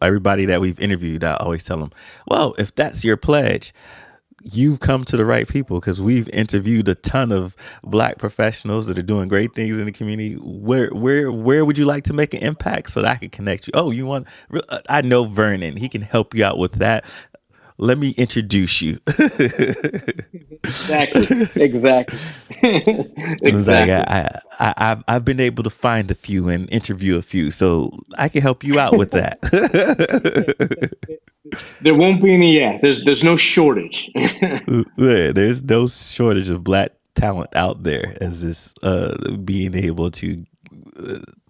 everybody that we've interviewed, I always tell them, "Well, if that's your pledge, you've come to the right people because we've interviewed a ton of Black professionals that are doing great things in the community. Where would you like to make an impact so that I can connect you? Oh, you want? I know Vernon. He can help you out with that. let me introduce you. Exactly. Exactly. It's like Exactly. I've been able to find a few and interview a few, so I can help you out with that. There won't be any. Yeah, there's no shortage. There's no shortage of black talent out there, as just being able to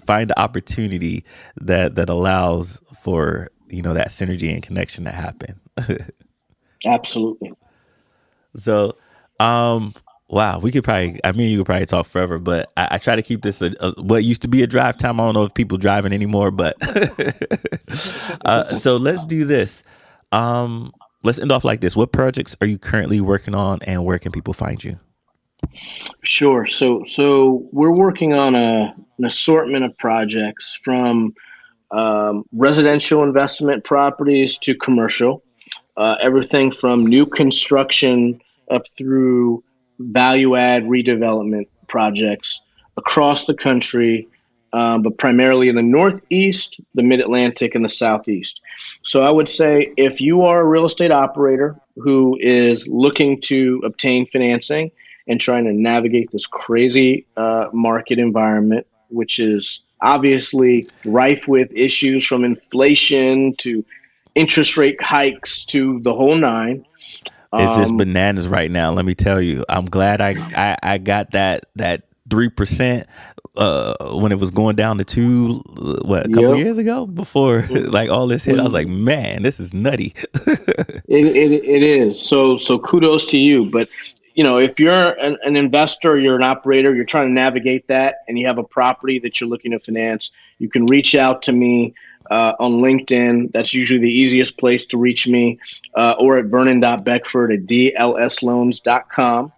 find the opportunity that allows for that synergy and connection to happen. Absolutely. So, um, wow, we could probably, I mean, you could probably talk forever, but I try to keep this what used to be a drive time. I don't know if people driving anymore, but so let's do this. Um, let's end off like this. What projects are you currently working on, and where can people find you? Sure. So we're working on an assortment of projects from residential investment properties to commercial, everything from new construction up through value add redevelopment projects across the country, but primarily in the Northeast, the Mid Atlantic, and the Southeast. So I would say if you are a real estate operator who is looking to obtain financing and trying to navigate this crazy market environment, which is obviously rife with issues from inflation to interest rate hikes to the whole nine. It's just Um, bananas right now. Let me tell you. I'm glad I got that 3% when it was going down to two, what, a couple yep. years ago before like all this hit. I was like, Mm, man, this is nutty. it is. So kudos to you. But if you're an investor, you're an operator, you're trying to navigate that, and you have a property that you're looking to finance, you can reach out to me on LinkedIn. That's usually the easiest place to reach me, or at Vernon.Beckford at dlsloans.com.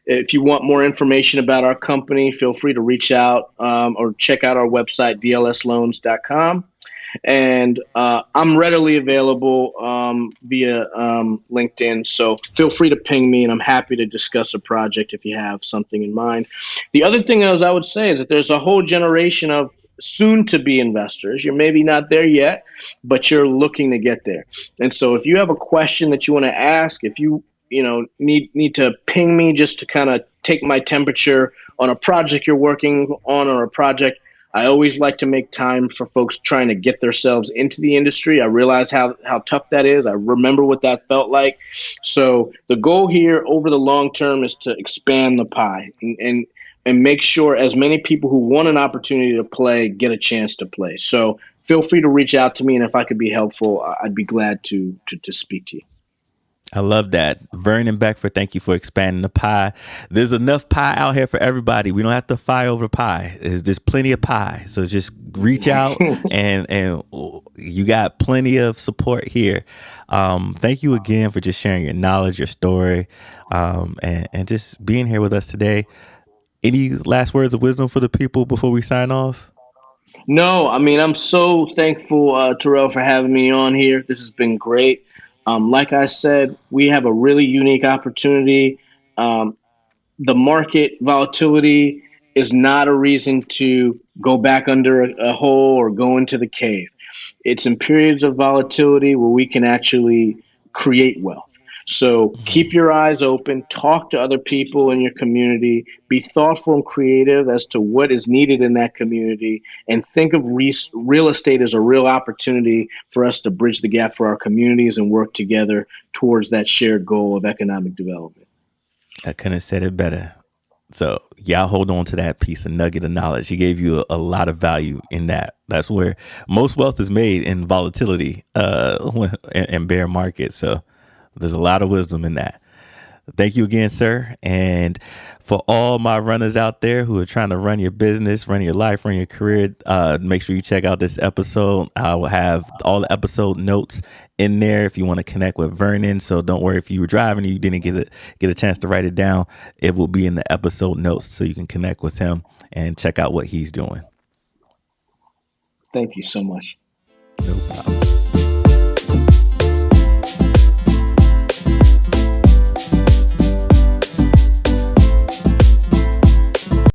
If you want more information about our company, feel free to reach out or check out our website, dlsloans.com. And I'm readily available via LinkedIn. So feel free to ping me, and I'm happy to discuss a project if you have something in mind. The other thing is, I would say is that there's a whole generation of soon to be investors. You're maybe not there yet, but you're looking to get there. And so if you have a question that you want to ask, if you need to ping me just to kind of take my temperature on a project you're working on or a project. I always like to make time for folks trying to get themselves into the industry. I realize how tough that is. I remember what that felt like. So the goal here over the long term is to expand the pie and make sure as many people who want an opportunity to play get a chance to play. So feel free to reach out to me, and if I could be helpful, I'd be glad to speak to you. I love that. Vernon Beckford, thank you for expanding the pie. There's enough pie out here for everybody. We don't have to fight over pie. There's plenty of pie. So just reach out, and you got plenty of support here. Thank you again for just sharing your knowledge, your story, and just being here with us today. Any last words of wisdom for the people before we sign off? No, I mean, I'm so thankful, Terrell, for having me on here. This has been great. Like I said, we have a really unique opportunity. Um, the market volatility is not a reason to go back under a hole or go into the cave. It's in periods of volatility where we can actually create wealth. So keep your eyes open, talk to other people in your community, be thoughtful and creative as to what is needed in that community, and think of real estate as a real opportunity for us to bridge the gap for our communities and work together towards that shared goal of economic development. I couldn't have said it better. So y'all hold on to that piece of nugget of knowledge. He gave you a lot of value in that. That's where most wealth is made in volatility, and bear market. So there's a lot of wisdom in that. Thank you again, sir. And for all my runners out there who are trying to run your business, run your life, run your career, make sure you check out this episode. I will have all the episode notes in there if you want to connect with Vernon. So don't worry if you were driving and you didn't get a chance to write it down. It will be in the episode notes so you can connect with him and check out what he's doing. Thank you so much. No problem.